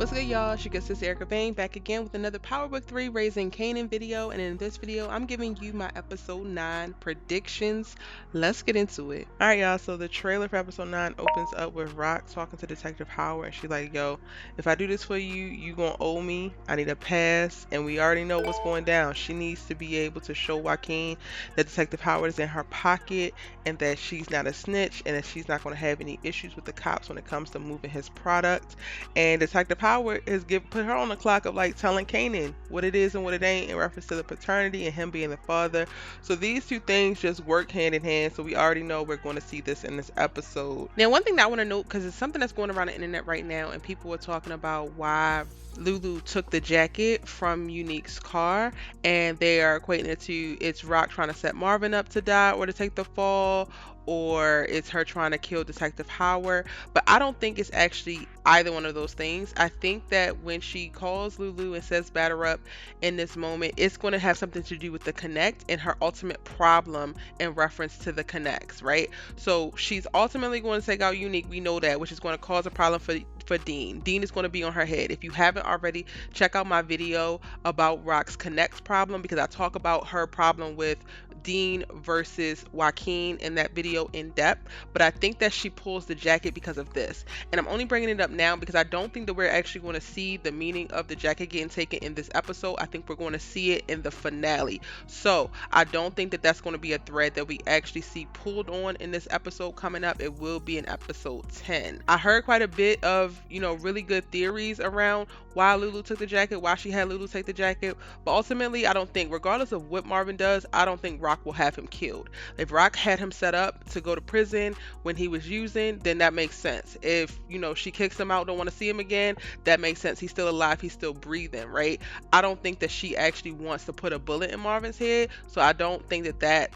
What's good, y'all? It's your good sis Erica Bain back again with another Powerbook 3 Raising Kanan video. And in this video, I'm giving you my episode 9 predictions. Let's get into it. Alright, y'all. So the trailer for episode 9 opens up with Rock talking to Detective Howard. And she's like, yo, if I do this for you, you gonna owe me. I need a pass. And we already know what's going down. She needs to be able to show Joaquin that Detective Howard is in her pocket and that she's not a snitch and that she's not going to have any issues with the cops when it comes to moving his product. And Detective Howard has put her on the clock of like telling Kanan what it is and what it ain't in reference to the paternity and him being the father. So these two things just work hand in hand. So we already know we're going to see this in this episode. Now, one thing that I want to note, because it's something that's going around the internet right now, and people are talking about why Lulu took the jacket from Unique's car, and they are equating it to it's Rock trying to set Marvin up to die or to take the fall, or it's her trying to kill Detective Howard. But I don't think it's actually either one of those things. I think that when she calls Lulu and says batter up in this moment, it's going to have something to do with the connect and her ultimate problem in reference to the connects, right? So she's ultimately going to take out Unique, we know that, which is going to cause a problem for Dean. Dean is going to be on her head. If you haven't already, check out my video about Rock's connects problem, because I talk about her problem with Dean versus Joaquin in that video in depth. But I think that she pulls the jacket because of this, and I'm only bringing it up now because I don't think that we're actually going to see the meaning of the jacket getting taken in this episode. I think we're going to see it in the finale. So I don't think that that's going to be a thread that we actually see pulled on in this episode coming up. It will be in episode 10. I heard quite a bit of really good theories around why Lulu took the jacket, why she had Lulu take the jacket. But ultimately, I don't think, regardless of what Marvin does, I don't think Rock will have him killed. If Rock had him set up to go to prison when he was using, then that makes sense. If, she kicks him out, don't want to see him again, that makes sense. He's still alive, he's still breathing, right? I don't think that she actually wants to put a bullet in Marvin's head, so I don't think that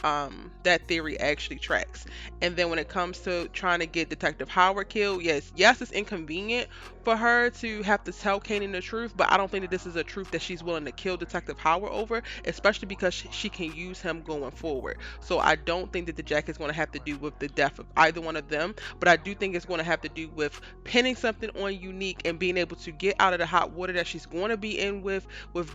theory actually tracks. And then when it comes to trying to get Detective Howard killed, yes, it's inconvenient for her to have to tell Kanan the truth, but I don't think that this is a truth that she's willing to kill Detective Howard over, especially because she can use him going forward. So I don't think that the jacket is going to have to do with the death of either one of them, but I do think it's going to have to do with pinning something on Unique and being able to get out of the hot water that she's going to be in with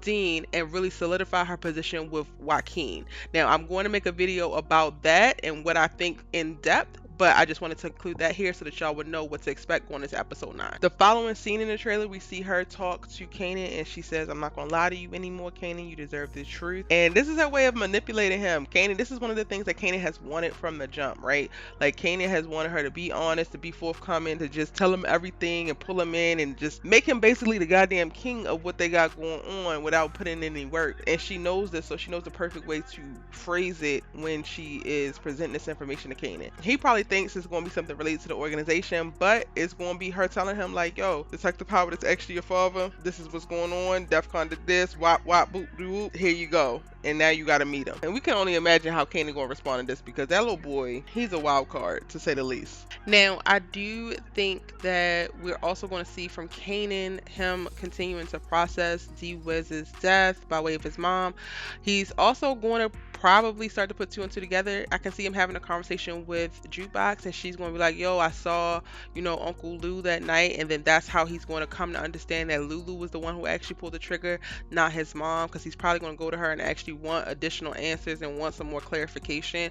Dean and really solidify her position with Joaquin. Now, I'm going to make a video about that and what I think in depth, but I just wanted to include that here so that y'all would know what to expect going into episode 9. The following scene in the trailer, we see her talk to Kanan, and she says, I'm not going to lie to you anymore, Kanan. You deserve the truth. And this is her way of manipulating him. Kanan, this is one of the things that Kanan has wanted from the jump, right? Like, Kanan has wanted her to be honest, to be forthcoming, to just tell him everything and pull him in and just make him basically the goddamn king of what they got going on without putting in any work. And she knows this, so she knows the perfect way to phrase it when she is presenting this information to Kanan. He probably thinks it's going to be something related to the organization, but it's going to be her telling him like, yo, Detective Howard is actually your father. This is what's going on. DEFCON did this. Wop, wop, boop, doop. Here you go. And now you got to meet him. And we can only imagine how Kanan going to respond to this, because that little boy, he's a wild card, to say the least. Now, I do think that we're also going to see from Kanan him continuing to process D-Wiz's death by way of his mom. He's also going to probably start to put two and two together. I can see him having a conversation with Jukebox, and she's going to be like, yo, I saw, Uncle Lou that night. And then that's how he's going to come to understand that Lulu was the one who actually pulled the trigger, not his mom, because he's probably going to go to her and actually want additional answers and want some more clarification.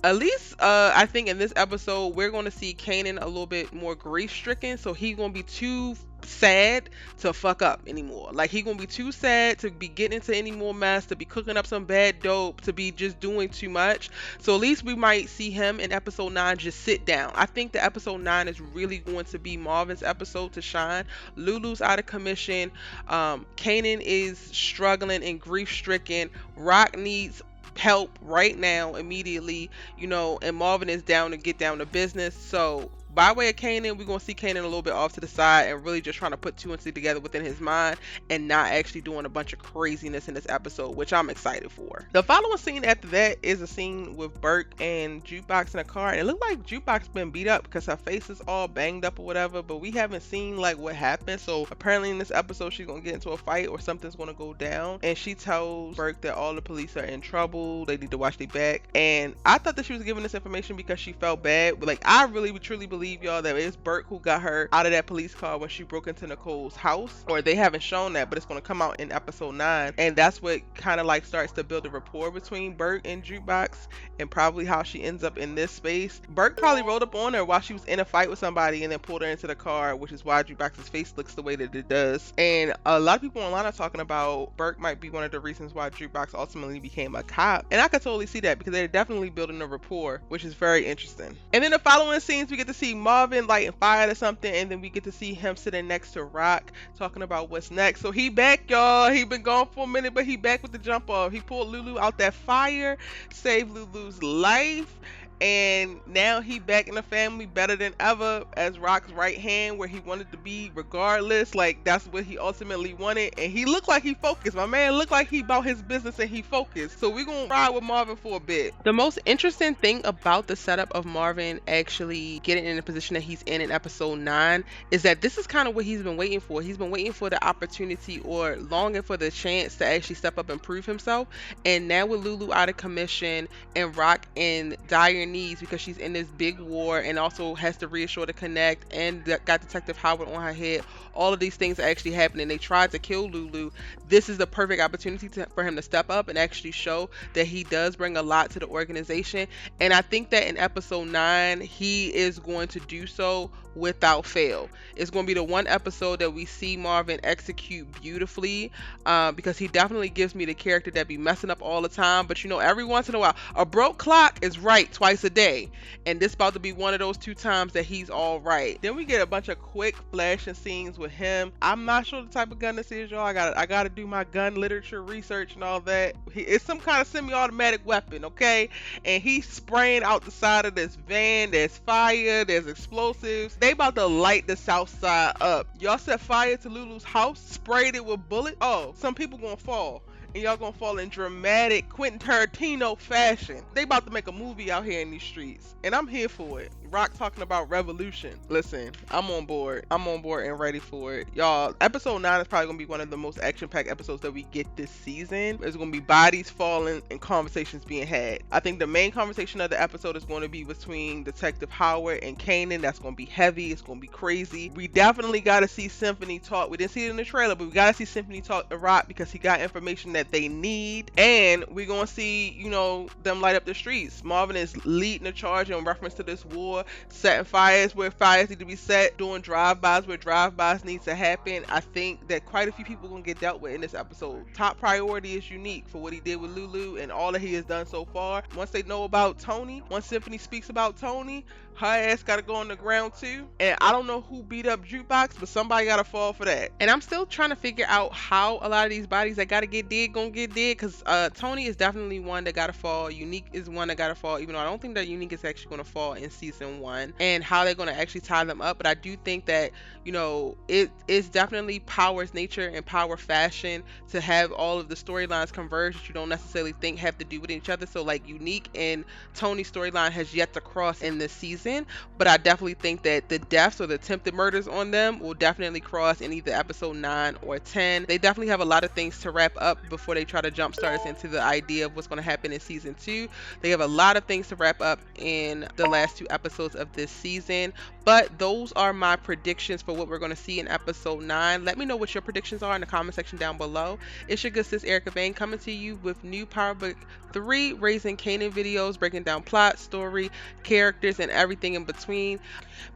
At least I think in this episode we're going to see Kanan a little bit more grief stricken, so he's going to be too sad to fuck up anymore. Like, he gonna be too sad to be getting into any more mess, to be cooking up some bad dope, to be just doing too much. So at least we might see him in episode 9 just sit down. I think the episode 9 is really going to be Marvin's episode to shine. Lulu's out of commission. Kanan is struggling and grief stricken. Rock needs help right now, immediately, and Marvin is down to get down to business. So by way of Kanan, we're going to see Kanan a little bit off to the side and really just trying to put two and two together within his mind and not actually doing a bunch of craziness in this episode, which I'm excited for. The following scene after that is a scene with Burke and Jukebox in a car, and it looked like Jukebox been beat up because her face is all banged up or whatever, but we haven't seen like what happened. So apparently in this episode she's going to get into a fight or something's going to go down, and she tells Burke that all the police are in trouble, they need to watch their back. And I thought that she was giving this information because she felt bad, but like, I really would truly believe believe, y'all, that it's Burke who got her out of that police car when she broke into Nicole's house. Or they haven't shown that, but it's going to come out in episode 9. And that's what kind of like starts to build a rapport between Burke and Jukebox, and probably how she ends up in this space. Burke probably rolled up on her while she was in a fight with somebody and then pulled her into the car, which is why Jukebox's face looks the way that it does. And a lot of people online are talking about Burke might be one of the reasons why Jukebox ultimately became a cop. And I could totally see that because they're definitely building a rapport, which is very interesting. And then the following scenes, we get to see Marvin lighting fire or something, and then we get to see him sitting next to Rock talking about what's next. So he back, y'all. He been gone for a minute, but he back with the jump off. He pulled Lulu out that fire, saved Lulu's life, and now he back in the family better than ever as Rock's right hand, where he wanted to be regardless. Like, that's what he ultimately wanted, and he looked like he focused. My man looked like he about his business and he focused. So we're gonna ride with Marvin for a bit. The most interesting thing about the setup of Marvin actually getting in the position that he's in episode 9 is that this is kind of what he's been waiting for. He's been waiting for the opportunity, or longing for the chance, to actually step up and prove himself. And now with Lulu out of commission and Rock in dire needs because she's in this big war and also has to reassure to connect, and got Detective Howard on her head, all of these things are actually happening. They tried to kill Lulu. This is the perfect opportunity for him to step up and actually show that he does bring a lot to the organization. And I think that in episode 9 he is going to do so without fail. It's going to be the one episode that we see Marvin execute beautifully, because he definitely gives me the character that be messing up all the time, but you know, every once in a while a broke clock is right twice a day, and this about to be one of those 2 times that he's all right. Then we get a bunch of quick flashing scenes with him. I'm not sure the type of gun this is, y'all. I gotta do my gun literature research and all that. It's some kind of semi-automatic weapon, okay? And he's spraying out the side of this van. There's fire, there's explosives. They about to light the south side up. Y'all set fire to Lulu's house, sprayed it with bullets. Oh, some people gonna fall. And y'all gonna fall in dramatic Quentin Tarantino fashion. They about to make a movie out here in these streets, and I'm here for it. Rock talking about revolution. Listen, I'm on board. I'm on board and ready for it. Y'all, episode 9 is probably gonna be one of the most action-packed episodes that we get this season. There's gonna be bodies falling and conversations being had. I think the main conversation of the episode is going to be between Detective Howard and Kanan. That's gonna be heavy. It's gonna be crazy. We definitely gotta see Symphony talk. We didn't see it in the trailer, but we gotta see Symphony talk to Rock because he got information that they need. And we're gonna see, you know, them light up the streets. Marvin is leading the charge in reference to this war, setting fires where fires need to be set, doing drive-bys where drive-bys need to happen. I think that quite a few people are gonna get dealt with in this episode. Top priority is Unique for what he did with Lulu and all that he has done so far. Once they know about Tony, once Symphony speaks about Tony, her ass gotta go on the ground too. And I don't know who beat up Jukebox, but somebody gotta fall for that. And I'm still trying to figure out how a lot of these bodies that gotta get dead gonna get dead, because Tony is definitely one that gotta fall. Unique is one that gotta fall, even though I don't think that Unique is actually gonna fall in season 1, and how they're gonna actually tie them up. But I do think that, you know, it is definitely Power's nature and Power fashion to have all of the storylines converge that you don't necessarily think have to do with each other. So like Unique and Tony's storyline has yet to cross in this season, but I definitely think that the deaths or the attempted murders on them will definitely cross in either episode 9 or 10. They definitely have a lot of things to wrap up before they try to jumpstart us into the idea of what's going to happen in season 2. They have a lot of things to wrap up in the last 2 episodes of this season, but those are my predictions for what we're going to see in episode 9. Let me know what your predictions are in the comment section down below. It's your good sis Erica Bain coming to you with new Powerbook 3 Raising Kanan videos, breaking down plot, story, characters, and everything in between.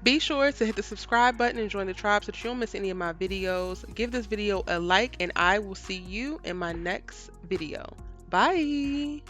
Be sure to hit the subscribe button and join the tribe so that you don't miss any of my videos. Give this video a like, and I will see you in my next video. Bye.